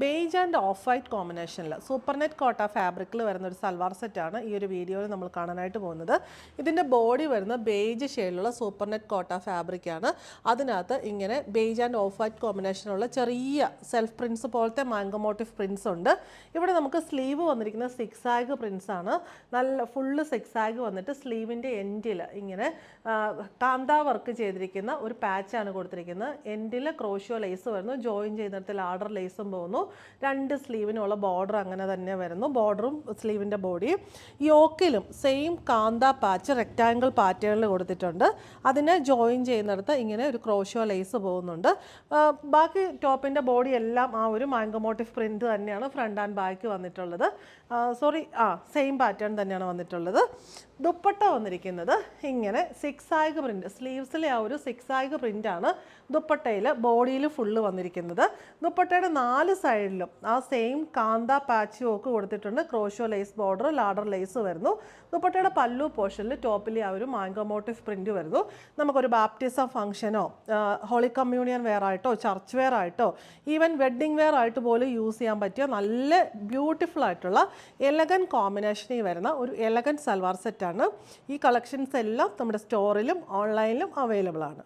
Beige and off white കോമ്പിനേഷനിൽ super net Kota ഫാബ്രിക്കിൽ വരുന്ന ഒരു സൽവാർ സെറ്റാണ് ഈ ഒരു വീഡിയോയിൽ നമ്മൾ കാണാനായിട്ട് പോകുന്നത്. ഇതിൻ്റെ ബോഡി വരുന്ന ബേജ് ഷെയ്ഡിലുള്ള സൂപ്പർ നെറ്റ് കോട്ട ഫാബ്രിക്കാണ്. അതിനകത്ത് ഇങ്ങനെ ബേജ് ആൻഡ് ഓഫ് വൈറ്റ് കോമ്പിനേഷനുള്ള ചെറിയ സെൽഫ് പ്രിൻസ് പോലത്തെ മാംഗോ മോട്ടീവ് പ്രിൻസ് ഉണ്ട്. ഇവിടെ നമുക്ക് സ്ലീവ് വന്നിരിക്കുന്ന സിക്സ് ആഗ് പ്രിൻസ് ആണ്. നല്ല ഫുള്ള് സിക്സ് ആഗ് വന്നിട്ട് സ്ലീവിൻ്റെ എൻഡിൽ ഇങ്ങനെ കാന്താ വർക്ക് ചെയ്തിരിക്കുന്ന ഒരു പാച്ചാണ് കൊടുത്തിരിക്കുന്നത്. എൻഡിൽ ക്രോഷ്യോ ലേസ് വരുന്നു, ജോയിൻ ചെയ്യുന്നിടത്ത് ലാഡർ ലേസും പോകുന്നു. രണ്ട് സ്ലീവിനുള്ള ബോർഡർ അങ്ങനെ തന്നെ വരുന്നു, ബോർഡറും സ്ലീവിൻ്റെ ബോഡിയും. യോക്കിലും സെയിം കാന്താ പാച്ച് റെക്റ്റാങ്കിൾ പാറ്റേണിൽ കൊടുത്തിട്ടുണ്ട്. അതിനെ ജോയിൻ ചെയ്യുന്നിടത്ത് ഇങ്ങനെ ഒരു ക്രോഷ്യോ ലേസ് പോകുന്നുണ്ട്. ബാക്കി ടോപ്പിൻ്റെ ബോഡി എല്ലാം ആ ഒരു മാംഗോ മോട്ടീവ് പ്രിൻറ്റ് തന്നെയാണ് ഫ്രണ്ട് ആൻഡ് ബാക്ക് വന്നിട്ടുള്ളത്. സെയിം പാറ്റേൺ തന്നെയാണ് വന്നിട്ടുള്ളത്. ദുപ്പട്ട വന്നിരിക്കുന്നത് ഇങ്ങനെ സിക്സ് ആഗ് പ്രിൻറ്റ്, സ്ലീവ്സിലെ ആ ഒരു സിക്സ് ആഗ് പ്രിൻ്റാണ് ദുപ്പട്ടയിൽ ബോഡിയിൽ ഫുള്ള് വന്നിരിക്കുന്നത്. ദുപ്പട്ടയുടെ 4 സൈഡിലും ആ സെയിം കാന്താ പാച്ച് വർക്ക് കൊടുത്തിട്ടുണ്ട്. Crochet lace border, ladder lace വരുന്നു. ദുപ്പട്ടയുടെ പല്ലു പോർഷനിൽ ടോപ്പിൽ ആ ഒരു മാംഗോ മോട്ടീവ് പ്രിൻറ്റ് വരുന്നു. നമുക്കൊരു ബാപ്റ്റിസം ഫംഗ്ഷനോ ഹോളി കമ്മ്യൂണിയൻ വെയർ ആയിട്ടോ ചർച്ച് വെയർ ആയിട്ടോ ഈവൻ വെഡ്ഡിങ് വെയർ ആയിട്ട് പോലും യൂസ് ചെയ്യാൻ പറ്റിയ നല്ല ബ്യൂട്ടിഫുൾ ആയിട്ടുള്ള എലഗൻ കോമ്പിനേഷനിൽ വരുന്ന ഒരു എലഗൻ സൽവാർ സെറ്റാണ്. ഈ കളക്ഷൻസ് എല്ലാം നമ്മുടെ സ്റ്റോറിലും ഓൺലൈനിലും അവൈലബിൾ ആണ്.